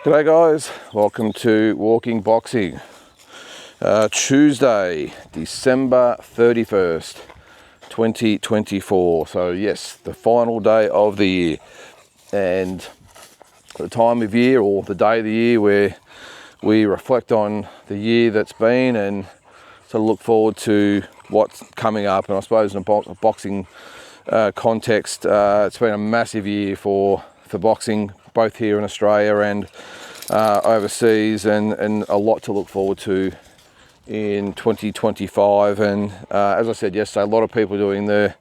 G'day guys, welcome to Walking Boxing. Tuesday, December 31st, 2024. So yes, the final day of the year, and the time of year or the day of the year where we reflect on the year that's been and sort of look forward to what's coming up. And I suppose in a boxing context, it's been a massive year for boxing, both here in Australia and overseas, and a lot to look forward to in 2025. And as I said yesterday, a lot of people doing their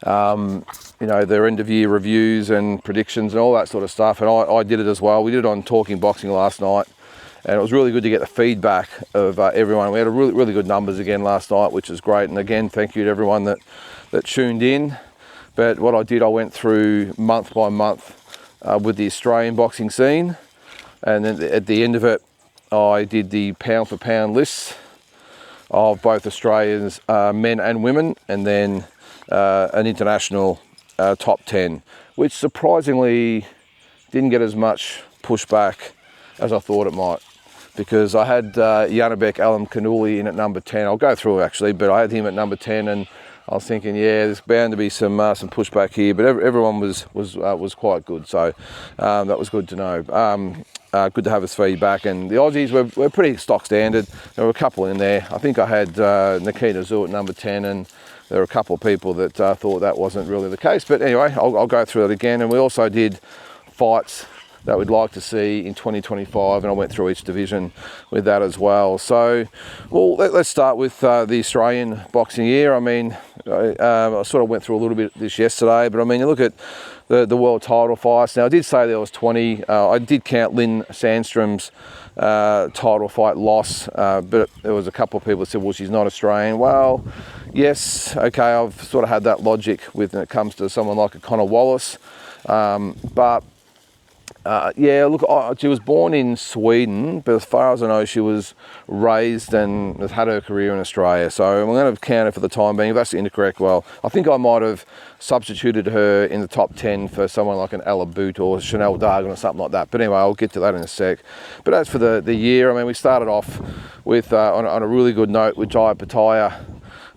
end of year reviews and predictions and all that sort of stuff, and I did it as well. We did it on Talking Boxing last night, and it was really good to get the feedback of everyone. We had really good numbers again last night, which is great. And again, thank you to everyone that tuned in. But what I did, I went through month by month with the Australian boxing scene, and then at the end of it I did the pound for pound lists of both Australians, men and women, and then an international top 10, which surprisingly didn't get as much pushback as I thought it might, because I had Janibek Alimkhanuly in at number 10. I'll go through it actually, but I had him at number 10, and I was thinking, yeah, there's bound to be some pushback here, but everyone was quite good, so that was good to know. Good to have his feedback, and the Aussies were pretty stock standard. There were a couple in there. I think I had Nikita Tszyu at number 10, and there were a couple of people that thought that wasn't really the case. But anyway, I'll go through it again. And we also did fights that we'd like to see in 2025, and I went through each division with that as well. So, well, let's start with the Australian boxing year. I mean, I sort of went through a little bit of this yesterday, but I mean, you look at the world title fights. Now, I did say there was 20. I did count Lynn Sandstrom's title fight loss, but there was a couple of people that said, well, she's not Australian. Well, yes, okay, I've sort of had that logic when it comes to someone like a Connor Wallace, but yeah, look, she was born in Sweden, but as far as I know, she was raised and has had her career in Australia. So I'm going to count her for the time being. If that's incorrect, well, I think I might have substituted her in the top 10 for someone like an Ella Boot or Chanel Dargan or something like that. But anyway, I'll get to that in a sec. But as for the year, I mean, we started off with on a really good note with Jai Pataya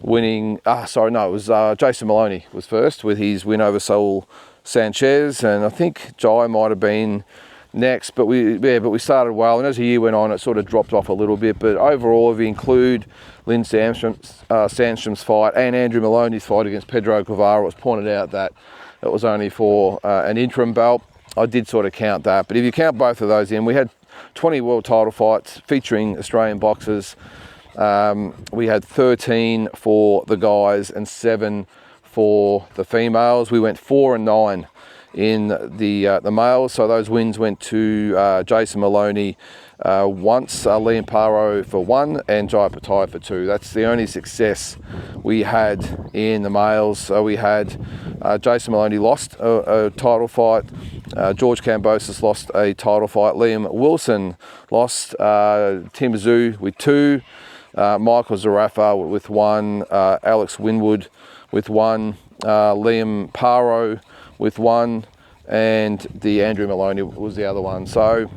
winning. It was Jason Maloney was first with his win over Saul Sanchez, and I think Jai might have been next, but we started well, and as the year went on it sort of dropped off a little bit. But overall, if you include Lynn Sandstrom's fight and Andrew Maloney's fight against Pedro Guevara, it was pointed out that it was only for an interim belt. I did sort of count that, but if you count both of those in, we had 20 world title fights featuring Australian boxers. We had 13 for the guys and 7 for the females. We went 4 and 9 in the males, so those wins went to Jason Maloney once, Liam Paro for 1, and Jai Pataya for 2. That's the only success we had in the males. So we had Jason Maloney lost a title fight, George Kambosos lost a title fight, Liam Wilson lost, Tim Tszyu with 2, Michael Zarafa with 1, Alex Winwood with 1, Liam Paro with 1, and the Andrew Maloney was the other one. So,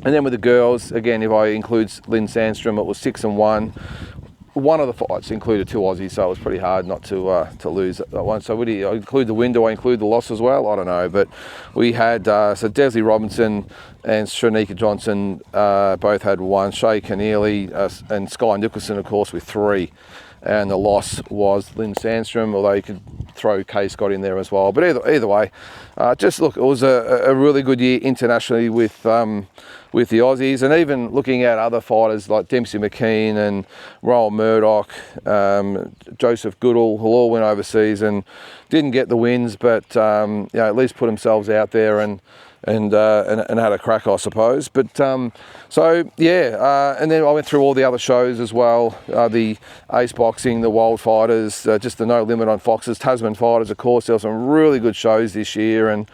and then with the girls, again, if I include Lynn Sandstrom, it was 6 and 1. One of the fights included 2 Aussies, so it was pretty hard not to lose that one. So would I include the win? Do I include the loss as well? I don't know. But we had, so Desley Robinson and Shanika Johnson both had 1. Shay Keneally and Sky Nicholson, of course, with 3. And the loss was Lynn Sandstrom, although you could throw Kay Scott in there as well. But either way, just look, it was a really good year internationally with the Aussies, and even looking at other fighters like Dempsey McKean and Roel Murdoch, Joseph Goodall, who all went overseas and didn't get the wins, but at least put themselves out there and had a crack, I suppose. But and then I went through all the other shows as well, the Ace Boxing, the Wild Fighters, just the No Limit on Foxes, Tasman Fighters, of course. There were some really good shows this year, and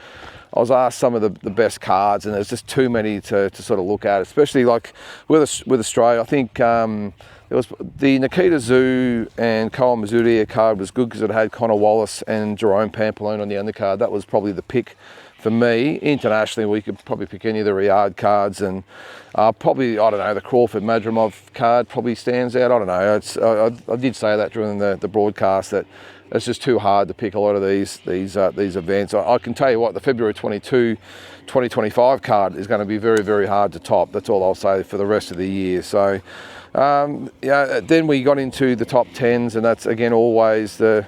I was asked some of the best cards, and there's just too many to sort of look at, especially like with Australia. I think it was the Nikita Tszyu and Cole Mazudia card was good because it had Connor Wallace and Jerome Pampalone on the undercard. That was probably the pick for me, internationally, we could probably pick any of the Riyadh cards, and probably, I don't know, the Crawford Madrimov card probably stands out. I don't know. I did say that during the broadcast, that it's just too hard to pick a lot of these events. I can tell you what, the February 22, 2025 card is going to be very, very hard to top. That's all I'll say for the rest of the year. So, then we got into the top 10s, and that's, again, always the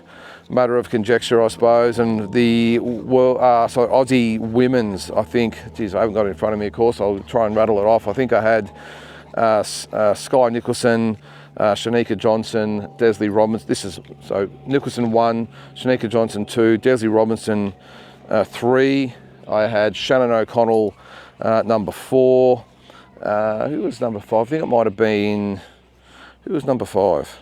matter of conjecture, I suppose. And the Aussie women's, I think, geez, I haven't got it in front of me, of course, I'll try and rattle it off. I think I had Sky Nicholson, Shanika Johnson, Desley Robinson. So Nicholson 1, Shanika Johnson 2, Desley Robinson 3. I had Shannon O'Connell number 4. Who was number 5? I think it might have been, who was number 5?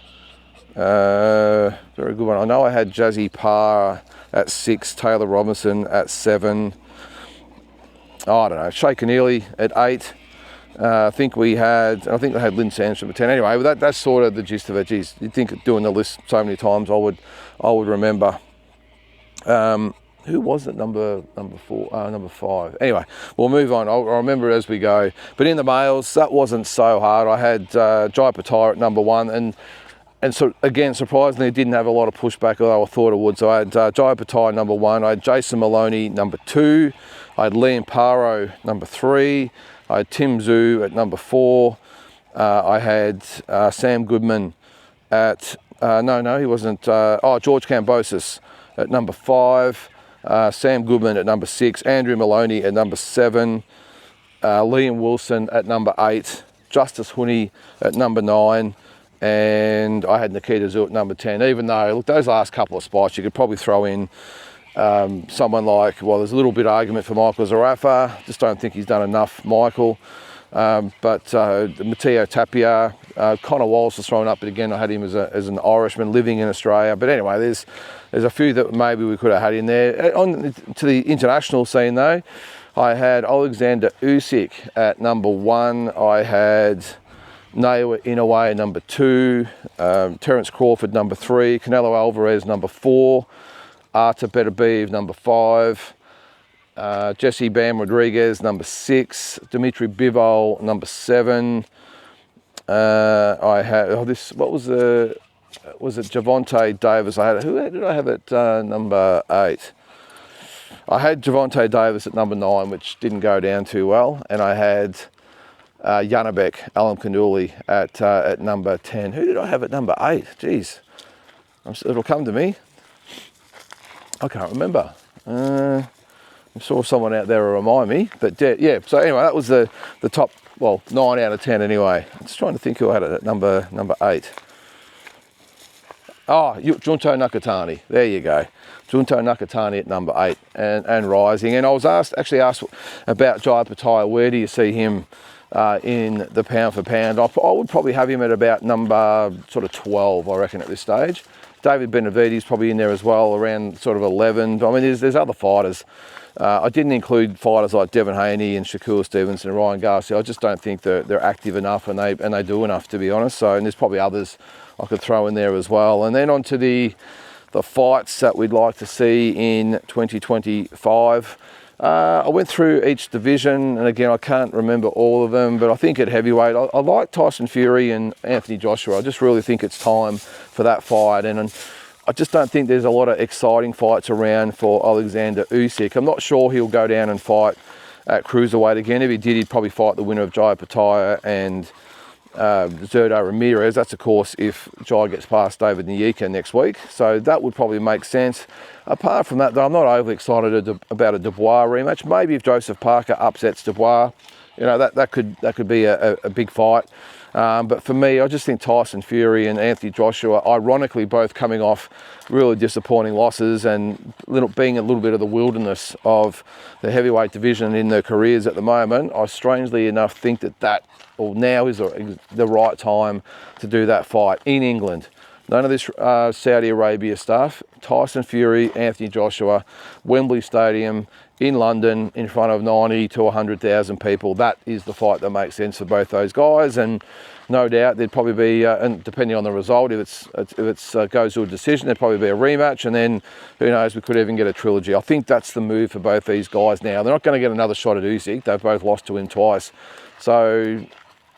Very good one. I know I had Jazzy Parr at 6, Taylor Robinson at 7. I don't know, Shay Keneally at 8. I think I had Lynn Sandstrom at 10. Anyway, that's sort of the gist of it. Geez, you'd think doing the list so many times I would remember. Who was it? Number 4, number 5. Anyway, we'll move on. I'll remember as we go. But in the males, that wasn't so hard. I had Jai Pattaya at number 1, and so again, surprisingly, it didn't have a lot of pushback, although I thought it would. So I had Jai Pattaya number 1. I had Jason Maloney number 2. I had Liam Paro number 3. I had Tim Zhu at number 4. I had Sam Goodman at no, he wasn't. George Kambosos at number 5. Sam Goodman at number 6, Andrew Maloney at number 7, Liam Wilson at number 8, Justice Huni at number 9, and I had Nikita Zhu at number 10. Even though, look, those last couple of spots, you could probably throw in someone like, well, there's a little bit of argument for Michael Zarafa. Just don't think he's done enough, Michael. But Matteo Tapia, Connor Wallace was thrown up, but again, I had him as an Irishman living in Australia. But anyway, there's a few that maybe we could have had in there. On to the international scene though, I had Alexander Usyk at number 1. I had Naoya Inoue at number 2, Terence Crawford number 3, Canelo Alvarez number 4, Artur Beterbiev number 5, Jesse Bam Rodriguez number 6, Dimitri Bivol number 7. I had was it Gervonta Davis? Who did I have at number 8? I had Gervonta Davis at number 9, which didn't go down too well, and I had Janabek Alamkhanuly at number 10. Who did I have at number 8? Jeez, it'll come to me. I can't remember. I'm sure someone out there will remind me. But yeah, so anyway, that was the top, 9 out of 10 anyway. I'm just trying to think who I had it at number 8. Junto Nakatani. There you go. Junto Nakatani at number 8 and rising. And I was actually asked about Jai Pattaya. Where do you see him in the pound for pound? I would probably have him at about number sort of 12, I reckon, at this stage. David Benavides probably in there as well, around sort of 11. I mean, there's other fighters. I didn't include fighters like Devin Haney and Shakur Stevenson and Ryan Garcia. I just don't think they're active enough and they do enough, to be honest. So, and there's probably others I could throw in there as well. And then on to the fights that we'd like to see in 2025. I went through each division, and again, I can't remember all of them, but I think at heavyweight, I like Tyson Fury and Anthony Joshua. I just really think it's time for that fight, and I just don't think there's a lot of exciting fights around for Alexander Usyk. I'm not sure he'll go down and fight at cruiserweight again. If he did, he'd probably fight the winner of Jai Pattaya and Zurdo Ramirez. That's, of course, if Jai gets past David Nyika next week. So that would probably make sense. Apart from that, though, I'm not overly excited about a Dubois rematch. Maybe if Joseph Parker upsets Dubois, you know, that could be a big fight. But for me, I just think Tyson Fury and Anthony Joshua, ironically, both coming off really disappointing losses and being a little bit of the wilderness of the heavyweight division in their careers at the moment, I strangely enough think that now is the right time to do that fight in England. None of this Saudi Arabia stuff. Tyson Fury, Anthony Joshua, Wembley Stadium in London in front of 90 to 100,000 people. That is the fight that makes sense for both those guys, and no doubt there'd probably be, and depending on the result, if it goes to a decision, there'd probably be a rematch, and then who knows, we could even get a trilogy. I think that's the move for both these guys now. They're not going to get another shot at Usyk. They've both lost to him twice. So,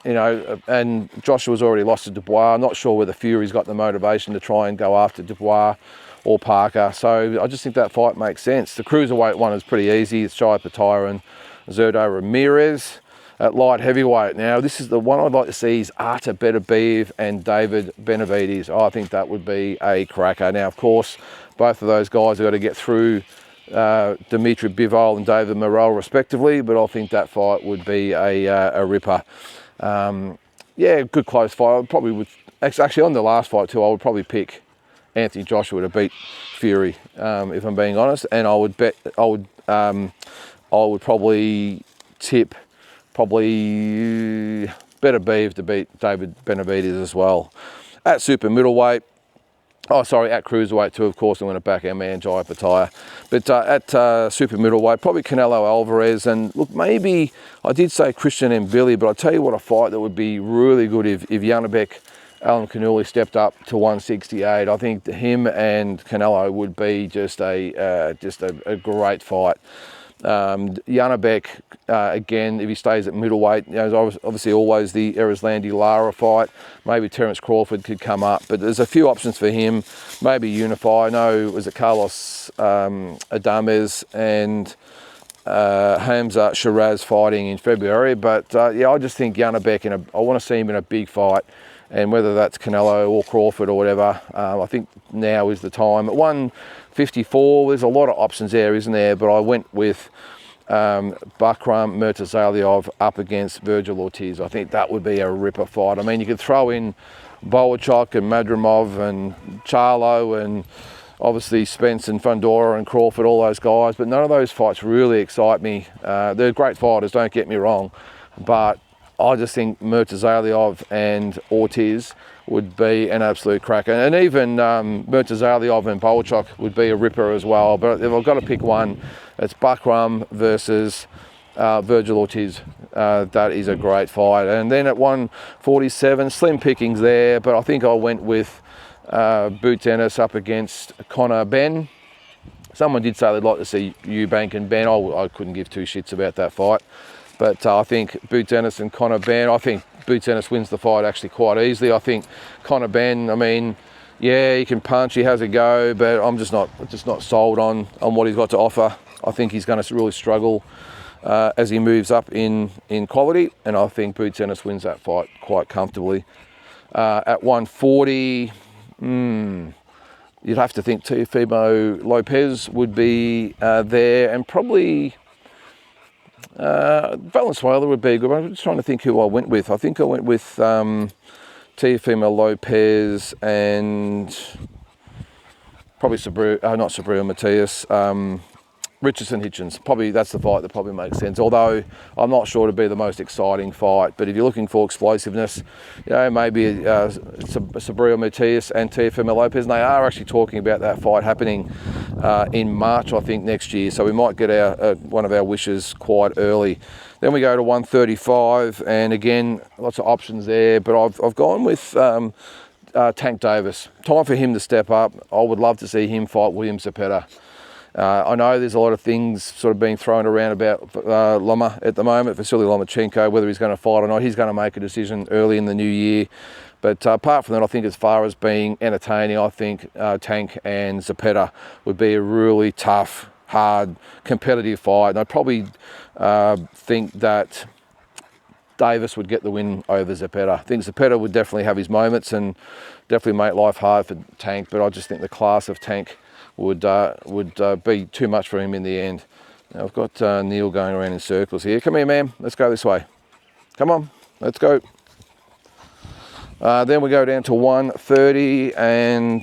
you know, and Joshua's already lost to Dubois. I'm not sure whether Fury's got the motivation to try and go after Dubois or Parker. So I just think that fight makes sense. The cruiserweight one is pretty easy. It's Jai Petaya and Zurdo Ramirez. At light heavyweight, now this is the one I'd like to see, is Artur Beterbiev and David Benavides. I think that would be a cracker. Now, of course, both of those guys have got to get through Dimitri Bivol and David Morrell respectively, but I think that fight would be a ripper. Yeah, good close fight. I probably would, actually on the last fight too, I would probably pick Anthony Joshua to beat Fury, if I'm being honest, and I would probably tip Beterbiev to beat David Benavides as well. At super middleweight, at cruiserweight too, of course, I'm going to back our man Jai Petaya. But at super middleweight, probably Canelo Alvarez. And look, maybe I did say Christian Mbili, but I'll tell you what, a fight that would be really good if Janibek Alan Canuli stepped up to 168. I think him and Canelo would be just a great fight. Janibek, again, if he stays at middleweight, you know, there's obviously always the Erislandy Lara fight. Maybe Terence Crawford could come up, but there's a few options for him. Maybe unify. I know, was it Carlos Adames and Hamza Shiraz fighting in February? But yeah, I just think Janibek, I want to see him in a big fight. And whether that's Canelo or Crawford or whatever, I think now is the time. At 154, there's a lot of options there, isn't there? But I went with Bakram Murtazaliev up against Virgil Ortiz. I think that would be a ripper fight. I mean, you could throw in Boachok and Madrimov and Charlo and obviously Spence and Fundora and Crawford, all those guys, but none of those fights really excite me. They're great fighters, don't get me wrong, but I just think Murtazaliev and Ortiz would be an absolute cracker. And even Murtazaliev and Boachok would be a ripper as well. But if I've got to pick one, it's Bakram versus Virgil Ortiz. That is a great fight. And then at 147, slim pickings there, but I think I went with Boots Ennis up against Conor Benn. Someone did say they'd like to see Eubank and Benn. I couldn't give two shits about that fight. But I think Boots Ennis and Conor Benn, I think Boots Ennis wins the fight actually quite easily. I think Conor Benn, I mean, yeah, he can punch, he has a go, but I'm just not sold on what he's got to offer. I think he's going to really struggle as he moves up in quality, and I think Boots Ennis wins that fight quite comfortably. At 140, you'd have to think Teofimo Lopez would be there, and probably Valenzuela would be good. I'm just trying to think who I went with. I think I went with Teofimo Lopez and probably Subriel Matias, Richardson Hitchens. Probably that's the fight that probably makes sense. Although I'm not sure to be the most exciting fight. But if you're looking for explosiveness, you know, maybe Subriel Matias and Teofimo Lopez. And they are actually talking about that fight happening in March, I think, next year. So we might get our one of our wishes quite early. Then we go to 135, and again, lots of options there. But I've gone with Tank Davis. Time for him to step up. I would love to see him fight William Zepeda. I know there's a lot of things sort of being thrown around about Loma at the moment, Vasily Lomachenko, whether he's going to fight or not. He's going to make a decision early in the new year. But apart from that, I think as far as being entertaining, I think Tank and Zepeda would be a really tough, hard, competitive fight. And I probably think that Davis would get the win over Zepeda. I think Zepeda would definitely have his moments and definitely make life hard for Tank, but I just think the class of Tank would be too much for him in the end. Now I've got Neil going around in circles here. Come here, ma'am. Let's go this way. Come on, let's go. Then we go down to 130, and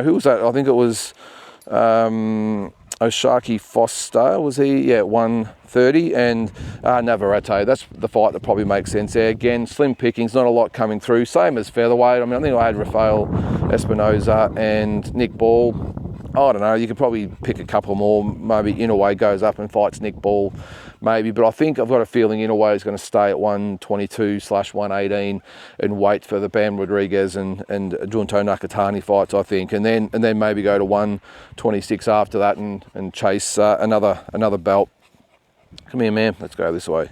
who was that? I think it was Oshaki Foster, was he? Yeah, 130, and Navarrete. That's the fight that probably makes sense there. Again, slim pickings, not a lot coming through. Same as featherweight. I mean, I think I had Rafael Espinoza and Nick Ball I don't know, you could probably pick a couple more. Maybe Inoue goes up and fights Nick Ball, maybe. But I think I've got a feeling Inoue is going to stay at 122/118 and wait for the Bam Rodriguez and Junto Nakatani fights, I think. And then maybe go to 126 after that and chase another belt. Come here, man. Let's go this way.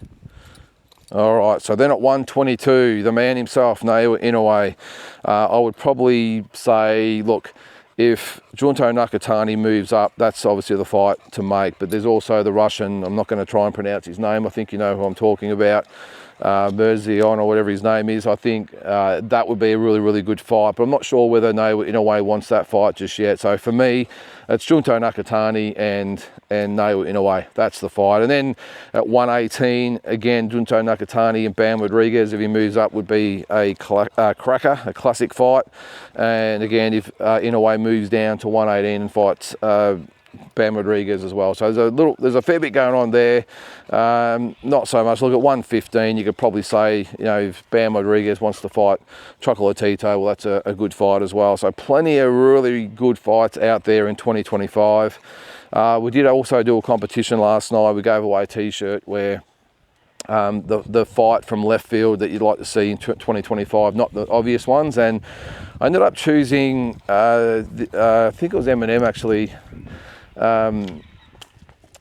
All right, so then at 122, the man himself, Naoya Inoue, I would probably say, look, if Junto Nakatani moves up, that's obviously the fight to make. But there's also the Russian, I'm not going to try and pronounce his name, I think you know who I'm talking about, Merzion or whatever his name is. I think that would be a really, really good fight. But I'm not sure whether Naoya Inoue wants that fight just yet. So for me, it's Junto Nakatani and Naoya Inoue. That's the fight. And then at 118, again, Junto Nakatani and Bam Rodriguez, if he moves up, would be a cracker, a classic fight. And again, if Inoue moves down to 118 and fights Bam Rodriguez as well. So there's a fair bit going on there. Not so much. Look, at 115, you could probably say, you know, if Bam Rodriguez wants to fight Chocolatito, well, that's a good fight as well. So plenty of really good fights out there in 2025. We did also do a competition last night. We gave away a t-shirt where the fight from left field that you'd like to see in 2025, not the obvious ones. And I ended up choosing, I think it was Eminem actually,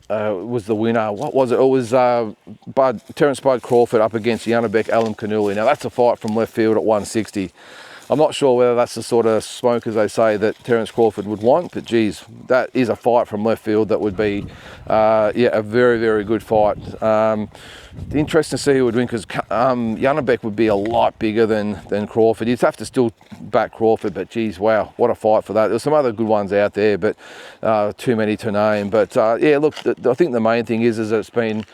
was the winner. What was it? It was Terence Bud Crawford up against Janibek Alimkhanuly. Now that's a fight from left field at 160. I'm not sure whether that's the sort of smoke, as they say, that Terence Crawford would want, but geez, that is a fight from left field that would be, a very, very good fight. Interesting to see who would win, because Janibek would be a lot bigger than Crawford. You'd have to still back Crawford, but geez, wow, what a fight for that. There's some other good ones out there, but too many to name. But yeah, look, I think the main thing is that it's been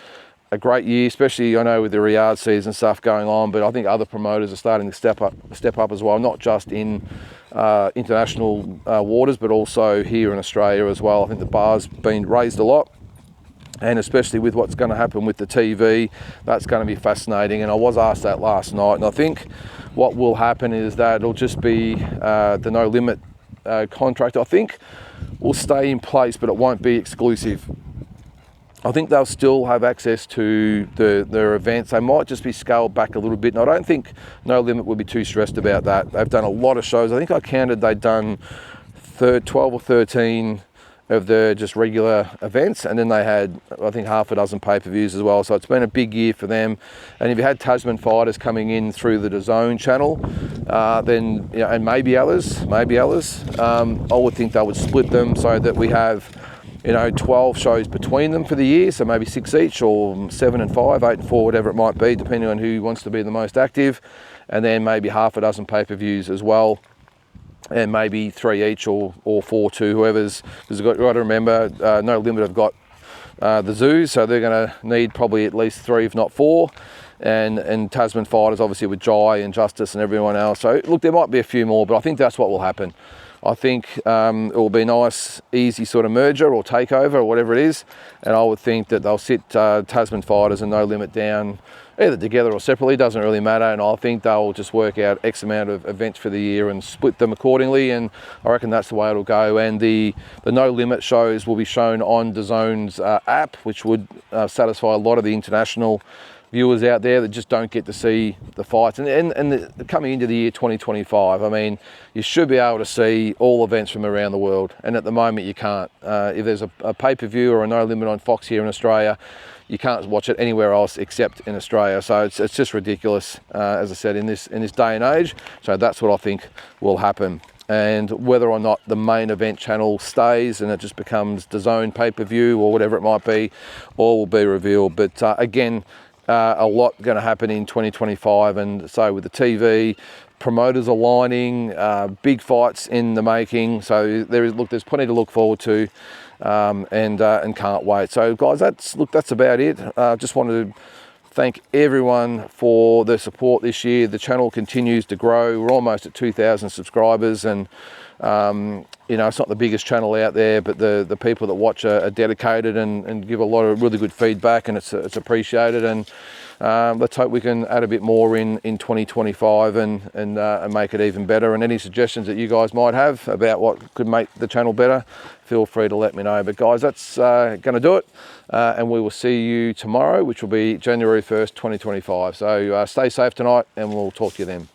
a great year, especially I know with the Riyadh season stuff going on, but I think other promoters are starting to step up as well, not just in international waters, but also here in Australia as well. I think the bar's been raised a lot, and especially with what's going to happen with the TV, that's going to be fascinating. And I was asked that last night, and I think what will happen is that it'll just be the No Limit contract, I think, will stay in place, but it won't be exclusive. I think they'll still have access to their events. They might just be scaled back a little bit. And I don't think No Limit would be too stressed about that. They've done a lot of shows. I think I counted they'd done 12 or 13 of the just regular events. And then they had, I think, half a dozen pay-per-views as well. So it's been a big year for them. And if you had Tasman fighters coming in through the DAZN channel, then, you know, and maybe others, I would think they would split them so that we have, 12 shows between them for the year, so maybe 6 each, or 7 and 5, 8 and 4, whatever it might be, depending on who wants to be the most active. And then maybe half a dozen pay-per-views as well, and maybe 3 each or 4 to whoever's, because you've got to remember, No Limit have got the zoos, so they're going to need probably at least 3, if not 4. And Tasman fighters, obviously, with Jai and Justice and everyone else. So look, there might be a few more, but I think that's what will happen. I think it will be a nice, easy sort of merger or takeover or whatever it is. And I would think that they'll sit Tasman fighters and No Limit down either together or separately, doesn't really matter. And I think they'll just work out X amount of events for the year and split them accordingly. And I reckon that's the way it'll go. And the No Limit shows will be shown on DAZN's app, which would satisfy a lot of the international viewers out there that just don't get to see the fights. And coming into the year 2025, I mean, you should be able to see all events from around the world. And at the moment, you can't. If there's a pay-per-view or a No Limit on Fox here in Australia, you can't watch it anywhere else except in Australia. So it's just ridiculous, as I said, in this day and age. So that's what I think will happen. And whether or not the main event channel stays and it just becomes DAZN pay-per-view or whatever it might be, all will be revealed. But again, a lot going to happen in 2025, and so with the TV, promoters aligning, big fights in the making. So there's plenty to look forward to, and can't wait. So guys, that's about it. Just wanted to thank everyone for their support this year. The channel continues to grow. We're almost at 2,000 subscribers, and You know, it's not the biggest channel out there, but the people that watch are dedicated and give a lot of really good feedback, and it's appreciated. And let's hope we can add a bit more in 2025 and make it even better. And any suggestions that you guys might have about what could make the channel better, feel free to let me know. But guys, that's going to do it. And we will see you tomorrow, which will be January 1st, 2025. So stay safe tonight, and we'll talk to you then.